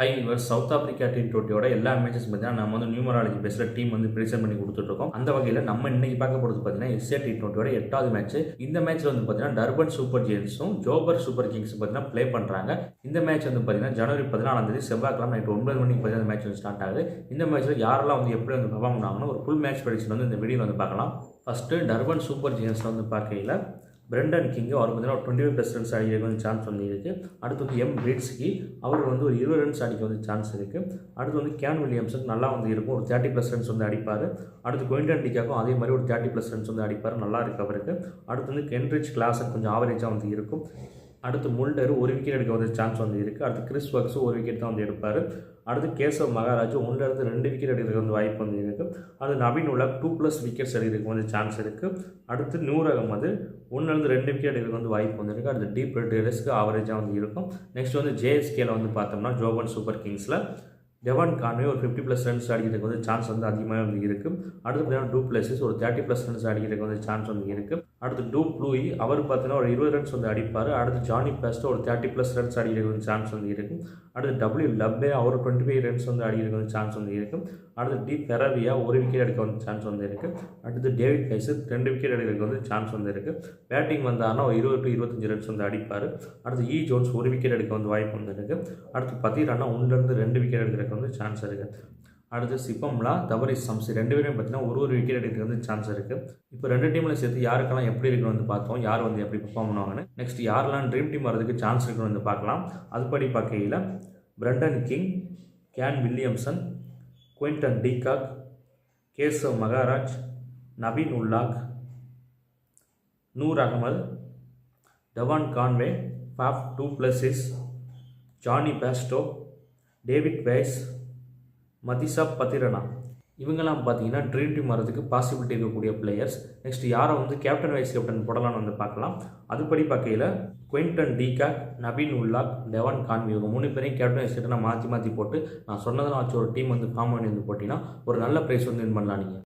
High இவர் south Africa T20யோட எல்லா matches பார்த்தீங்கன்னா நம்ம வந்து நியூமராலஜி பேஸில் டீம் வந்து ப்ரிசென்ட் பண்ணி கொடுத்துட்ருக்கோம். அந்த வகையில் நம்ம இன்னைக்கு பார்க்க போகிறது பார்த்தீங்கன்னா எஸ்ஏ T20யோட 8வது மேட்ச். இந்த மேட்ச்சில் வந்து பார்த்தீங்கன்னா டர்பன் சூப்பர் ஜெயின்ஸும் ஜோபர் சூப்பர் கிங்ஸும் பார்த்தீங்கன்னா ப்ளே பண்ணுறாங்க. இந்த மேட்ச் வந்து பார்த்தீங்கன்னா ஜனவரி 14 செவ்வாய்க்கிழமை நைட் 9 மணிக்கு பார்த்தீங்கன்னா மேட்ச் வந்து ஸ்டார்ட் ஆகுது. இந்த மேட்ச்சில் யாரெல்லாம் வந்து எப்படி வந்து பெர்ஃபார்ம் பண்ணாங்கன்னு ஒரு ஃபுல் மேட்ச் ப்ரெடிக்ஷன் வந்து இந்த வீடியோ வந்து பார்க்கலாம். ஃபஸ்ட்டு டர்பன் சூப்பர் ஜெயின்ஸில் வந்து பார்க்கையில் பிரெண்டன் கிங்கு அவர் பார்த்தீங்கன்னா ஒரு 25+ ரன்ஸ் அடிக்க வந்து சான்ஸ் வந்து இருக்குது. அடுத்து வந்து எம் பிரிட்ஸ்கி அவர் வந்து ஒரு 20 ரன்ஸ் அடிக்க வந்து சான்ஸ் இருக்குது. அடுத்து வந்து கேன் வில்லியம்ஸுக்கு நல்லா வந்து இருக்கும், ஒரு 30+ ரன்ஸ் வந்து அடிப்பார். அடுத்து குயின்டன் டிகாக்கும் அதே மாதிரி ஒரு 30+ ரன்ஸ் வந்து அடிப்பார், நல்லா இருக்குது அவருக்கு. அடுத்து வந்து கென்ரிச் கிளாஸன் கொஞ்சம் ஆவரேஜாக வந்து இருக்கும். அடுத்து முல்டர் ஒரு விக்கெட் எடுக்க வந்து சான்ஸ் வந்து இருக்குது. அடுத்து கிறிஸ் வக்ஸும் ஒரு விக்கெட் தான் வந்து எடுப்பார். அடுத்து கேசவ் மகாராஜ் 1லேருந்து 2 விக்கெட் எடுக்கிறதுக்கு வந்து வாய்ப்பு வந்து இருக்குது. அது நவீன் உலக் 2+ விக்கெட்ஸ் எடுக்கிறதுக்கு வந்து சான்ஸ் இருக்குது. அடுத்து நூர் அகமது 1லேருந்து 2 விக்கெட் எடுக்கிறதுக்கு வந்து வாய்ப்பு வந்து இருக்குது. அடுத்து டீப் டெரஸ்க்கு ஆவரேஜாக வந்து இருக்கும். நெக்ஸ்ட் வந்து ஜேஎஸ்கேல வந்து பார்த்தோம்னா ஜோபன் சூப்பர் கிங்ஸில் டெவான் கான்வே ஒரு 50+ ரன்ஸ் அடிக்கிறதுக்கு வந்து சான்ஸ் வந்து அதிகமாக வந்து இருக்குது. அடுத்து பார்த்தீங்கன்னா டூ பிளஸஸ் ஒரு 30+ ரன்ஸ் அடிக்கிறதுக்கு வந்து சான்ஸ் வந்து இருக்குது. அடுத்து டூ ப்ளூயி அவர் பார்த்தீங்கன்னா ஒரு 20 ரன்ஸ் வந்து அடிப்பார். அடுத்து ஜானி பேஸ்டோ ஒரு 30+ ரன்ஸ் அடிக்கிறதுக்கு வந்து சான்ஸ் வந்து இருக்குது. அடுத்து டபிள்யூ லப்பே அவர் 25 ரன்ஸ் வந்து அடிக்கிறதுக்கு வந்து சான்ஸ் வந்து இருக்குது. அடுத்து டி பெரவியா ஒரு விக்கெட் எடுக்க வந்து சான்ஸ் வந்து இருக்குது. அடுத்து டேவிட் கைஸ் 2 விக்கெட் எடுக்கிறதுக்கு வந்து சான்ஸ் வந்து இருக்குது. பேட்டிங் வந்தாருன்னா ஒரு 20 to 25 ரன்ஸ் வந்து அடிப்பார். அடுத்து இ ஜோன்ஸ் ஒரு விக்கெட் எடுக்க வந்து வாய்ப்பு வந்து இருக்குது. அடுத்து பத்திரானா 1லேருந்து 2 விக்கெட் எடுக்கிறதுக்கு வந்து சான்ஸ் இருக்குது. அடுத்து சிப்பம்லா தபரிஸ் சம்சி 2 பேரும் பார்த்தீங்கன்னா ஒரு விக்கெட் எடுக்கிறதுக்கு வந்து சான்ஸ் இருக்குது. இப்போ 2 டீமில் சேர்த்து யாருக்கெல்லாம் எப்படி இருக்குன்னு வந்து பார்த்தோம், யார் வந்து எப்படி பெர்ஃபார்ம் பண்ணுவாங்கன்னு. நெக்ஸ்ட் யாரெல்லாம் ட்ரீம் டீம் வரதுக்கு சான்ஸ் இருக்குன்னு வந்து பார்க்கலாம். அதுபடி பார்க்கையில் Brendon King, Kane Williamson, Quinton de Kock, Keshav Maharaj, Naveen ul Haq, Noor Ahmad, Devon Conway, Faf du Plessis, Jonny Bairstow, David Wiese, Matheesha Pathirana இவங்கெல்லாம் பார்த்தீங்கன்னா ட்ரீம் டீம் வரதுக்கு பாசிபிலிட்டி இருக்கக்கூடிய பிளேயர்ஸ். நெக்ஸ்ட் யாரை வந்து கேப்டன் வைஸ் கேப்டன் போடலாம்னு வந்து பார்க்கலாம். அதுபடி பார்க்கையில் Quinton de Kock, Naveen ul Haq, Devon Conway இவங்க 3 பேரையும் கேப்டன் வைஸ் கேப்டனாக மாற்றி போட்டு நான் சொன்னதெல்லாம் வச்சு ஒரு டீம் வந்து ஃபார்ம் பண்ணி வந்து போட்டிங்கன்னா ஒரு நல்ல ப்ரைஸ் வந்து வின் பண்ணலாம் நீங்கள்.